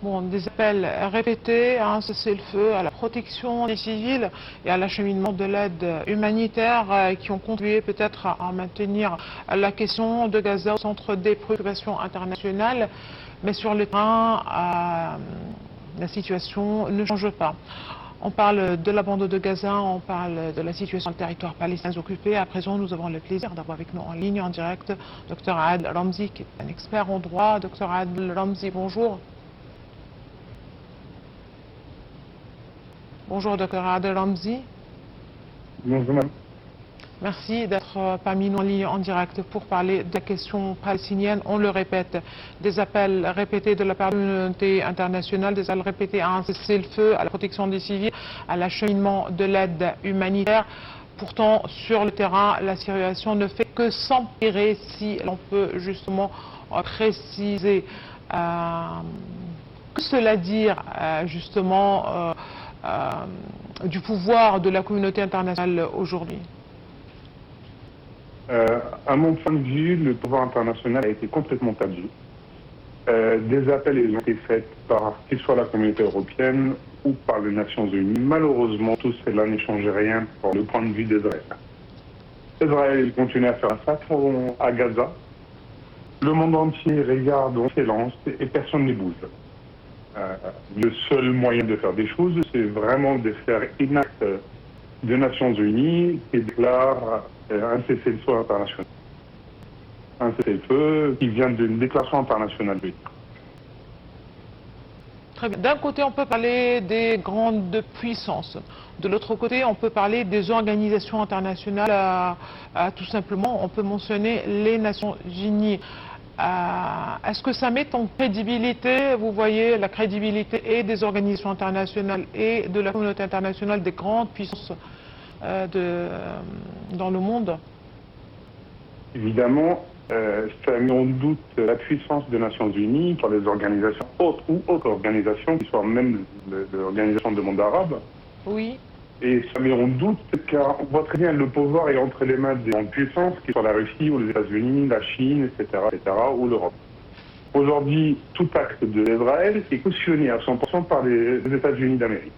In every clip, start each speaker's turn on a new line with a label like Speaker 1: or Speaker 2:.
Speaker 1: Bon, des appels répétés à un cessez-le-feu, à la protection des civils et à l'acheminement de l'aide humanitaire qui ont contribué peut-être à maintenir la question de Gaza au centre des préoccupations internationales. Mais sur le terrain, la situation ne change pas. On parle de la bande de Gaza, on parle de la situation du territoire palestinien occupé. À présent, nous avons le plaisir d'avoir avec nous en ligne, en direct, Dr Adel Ramzi, qui est un expert en droit. Dr Adel Ramzi, bonjour. Bonjour, Dr Adel Ramzi.
Speaker 2: Bonjour, madame.
Speaker 1: Merci d'être parmi nous en ligne en direct pour parler de la question palestinienne. On le répète, des appels répétés de la part de la communauté internationale, des appels répétés à un cessez-le-feu, à la protection des civils, à l'acheminement de l'aide humanitaire. Pourtant, sur le terrain, la situation ne fait que s'empirer, si l'on peut justement préciser. Que cela dire justement du pouvoir de la communauté internationale aujourd'hui?
Speaker 2: À mon point de vue, le pouvoir international a été complètement perdu. Des appels ont été faits par qu'il soit la communauté européenne ou par les Nations Unies. Malheureusement, tout cela ne change rien pour le point de vue d'Israël. Israël continue à faire un massacre à Gaza. Le monde entier regarde en silence et personne ne bouge. Le seul moyen de faire des choses, c'est vraiment de faire une acte des Nations Unies qui déclare un cessez-le-feu international. Un cessez-le-feu qui vient d'une déclaration internationale.
Speaker 1: Très bien. D'un côté, on peut parler des grandes puissances. De l'autre côté, on peut parler des organisations internationales. Tout simplement, on peut mentionner les Nations Unies. Est-ce que ça met en crédibilité, vous voyez, la crédibilité et des organisations internationales et de la communauté internationale, des grandes puissances dans le monde?
Speaker 2: Évidemment, ça met en doute la puissance des Nations Unies par les organisations autres ou autres organisations, qui soient même l'organisation du monde arabe.
Speaker 1: Oui.
Speaker 2: Et ça met en doute car on voit très bien le pouvoir est entre les mains des grandes puissances, qui sont la Russie ou les États-Unis, la Chine, etc., ou l'Europe. Aujourd'hui, tout acte de l'Israël est cautionné à 100% par les États-Unis d'Amérique.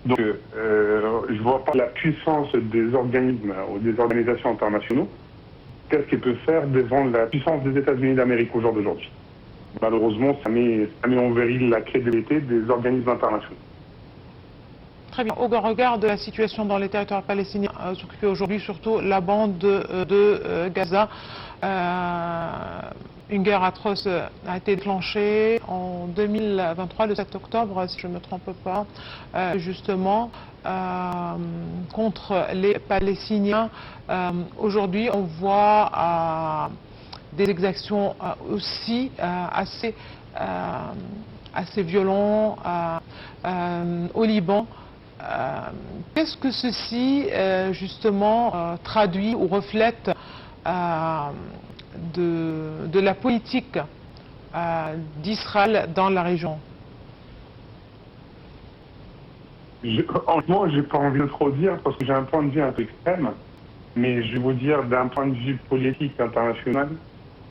Speaker 2: Donc, je ne vois pas la puissance des organismes ou des organisations internationaux. Qu'est-ce qu'il peut faire devant la puissance des États-Unis d'Amérique au jour d'aujourd'hui? Malheureusement, ça met en péril la crédibilité des organismes internationaux.
Speaker 1: Très bien. Au regard de la situation dans les territoires palestiniens occupés aujourd'hui, surtout la bande de Gaza, une guerre atroce a été déclenchée en 2023, le 7 octobre, si je ne me trompe pas, justement, contre les Palestiniens. Aujourd'hui, on voit des exactions aussi assez violentes au Liban. Qu'est-ce que ceci, justement, traduit ou reflète de la politique d'Israël dans la région?
Speaker 2: Honnêtement, je n'ai pas envie de trop dire parce que j'ai un point de vue un peu extrême, mais je vais vous dire d'un point de vue politique international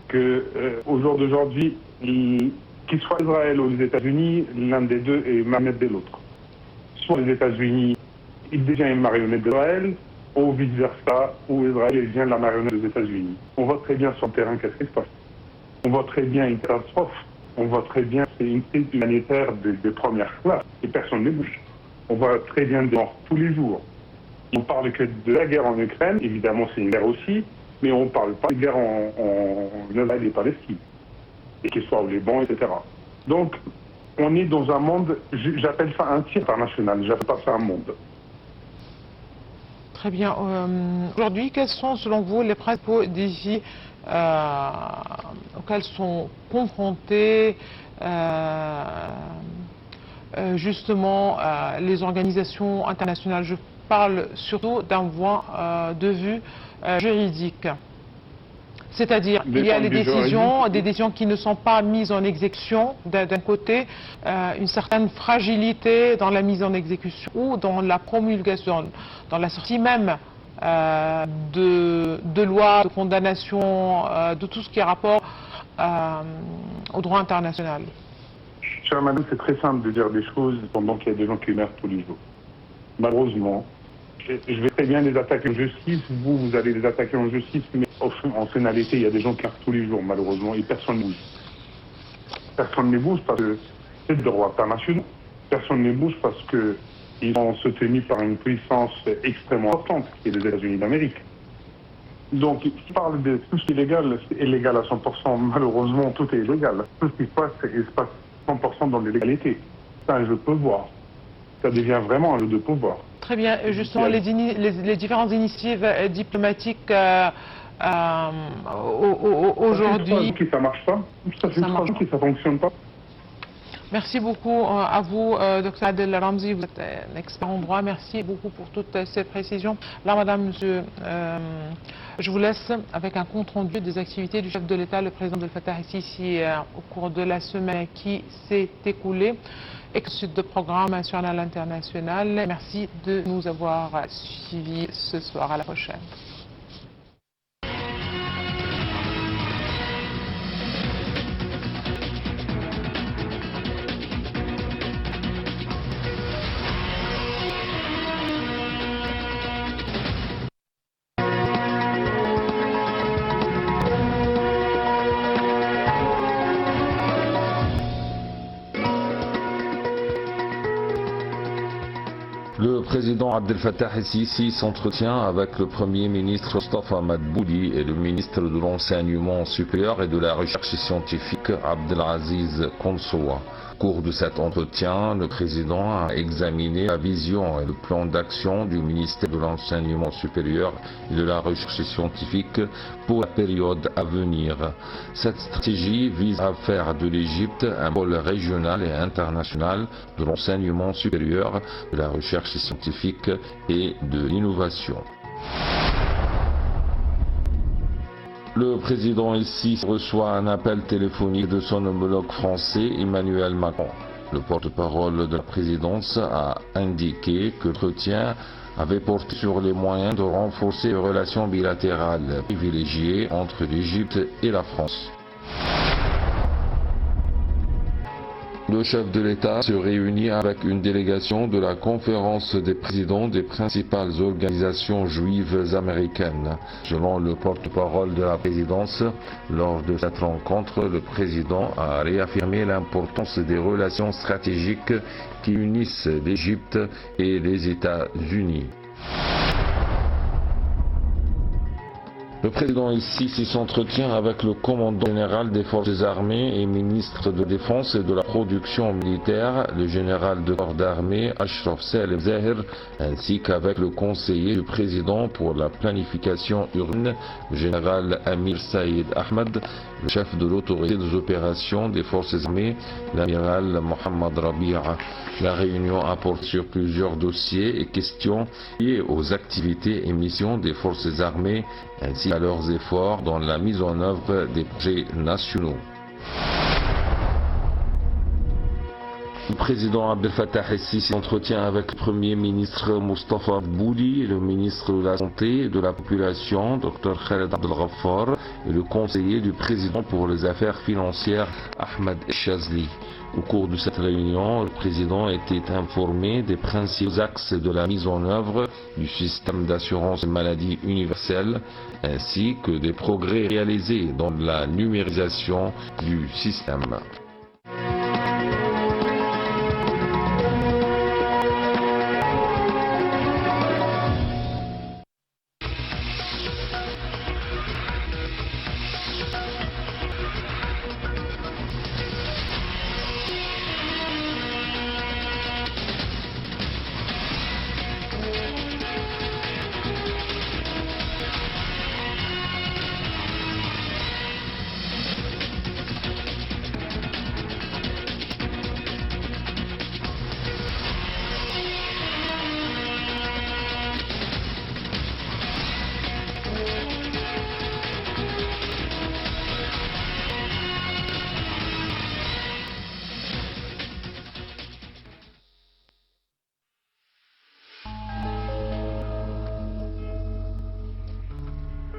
Speaker 2: que au jour d'aujourd'hui, qu'il soit Israël ou les États-Unis, l'un des deux est marionnette de l'autre. Soit les États-Unis, il devient une marionnette d'Israël, ou vice-versa, ou Israël devient la marionnette des États-Unis. On voit très bien sur le terrain qu'est-ce qui se passe. On voit très bien une catastrophe. On voit très bien c'est une crise humanitaire de première classe et personne ne bouge. On voit très bien des morts tous les jours. On parle que de la guerre en Ukraine, évidemment c'est une guerre aussi, mais on ne parle pas de guerre en Israël et Palestine, et qu'il soit au Liban, etc. Donc, on est dans un monde, j'appelle ça un tir international, j'appelle pas ça un monde.
Speaker 1: Très bien. Aujourd'hui, quels sont selon vous les principaux défis auxquels sont confrontés justement les organisations internationales? Je parle surtout d'un point de vue juridique. C'est-à-dire qu'il y a des décisions qui ne sont pas mises en exécution d'un côté, une certaine fragilité dans la mise en exécution ou dans la promulgation, dans la sortie même de lois, de condamnations, de tout ce qui est rapport au droit international.
Speaker 2: Cher madame, c'est très simple de dire des choses pendant qu'il y a des gens qui meurent tous les jours. Malheureusement, je vais très bien les attaquer en justice, vous allez les attaquer en justice, mais en finalité, il y a des gens qui meurent tous les jours, malheureusement, et personne ne bouge. Personne ne bouge parce que c'est le droit international. Personne ne bouge parce qu'ils sont soutenus par une puissance extrêmement importante, qui est les États-Unis d'Amérique. Donc, il parle de tout ce qui est illégal, c'est illégal à 100%. Malheureusement, tout est illégal. Tout ce qui se passe, il se passe 100% dans l'illégalité. C'est un jeu de pouvoir. Ça devient vraiment un jeu de pouvoir.
Speaker 1: Très bien. Justement, les différentes initiatives diplomatiques aujourd'hui...
Speaker 2: Ça ne marche pas. Ça fait 3 jours que ça ne fonctionne pas.
Speaker 1: Merci beaucoup à vous, Dr Adel Ramzi, vous êtes un expert en droit. Merci beaucoup pour toutes ces précisions. Là, madame, monsieur, je vous laisse avec un compte rendu des activités du chef de l'État, le président Abdel Fattah el-Sisi, au cours de la semaine qui s'est écoulée, et suite de programme national international. Merci de nous avoir suivis ce soir. À la prochaine.
Speaker 3: Le président Abdel Fattah el-Sisi s'entretient avec le Premier ministre Mostafa Madbouli et le ministre de l'Enseignement supérieur et de la Recherche scientifique Abdelaziz Konsoa. Au cours de cet entretien, le président a examiné la vision et le plan d'action du ministère de l'Enseignement supérieur et de la Recherche scientifique pour la période à venir. Cette stratégie vise à faire de l'Égypte un pôle régional et international de l'enseignement supérieur, de la recherche scientifique et de l'innovation. Le président ici reçoit un appel téléphonique de son homologue français Emmanuel Macron. Le porte-parole de la présidence a indiqué que l'entretien avait porté sur les moyens de renforcer les relations bilatérales privilégiées entre l'Égypte et la France. Le chef de l'État se réunit avec une délégation de la conférence des présidents des principales organisations juives américaines. Selon le porte-parole de la présidence, lors de cette rencontre, le président a réaffirmé l'importance des relations stratégiques qui unissent l'Égypte et les États-Unis. Le président ici s'entretient avec le commandant général des forces armées et ministre de défense et de la production militaire, le général de corps d'armée Ashraf Salem Zahir, ainsi qu'avec le conseiller du président pour la planification urbaine, le général Amir Saïd Ahmed, le chef de l'autorité des opérations des forces armées, l'amiral Mohamed Rabia. La réunion apporte sur plusieurs dossiers et questions liées aux activités et missions des forces armées ainsi qu'à leurs efforts dans la mise en œuvre des projets nationaux. Le président Abdel Fattah el-Sisi s'entretient avec le Premier ministre Mostafa Madbouli, le ministre de la Santé et de la Population, Dr Khaled Abdel Ghaffar, et le conseiller du président pour les affaires financières, Ahmed Chazli. Au cours de cette réunion, le président était informé des principaux axes de la mise en œuvre du système d'assurance maladie universelle, ainsi que des progrès réalisés dans la numérisation du système.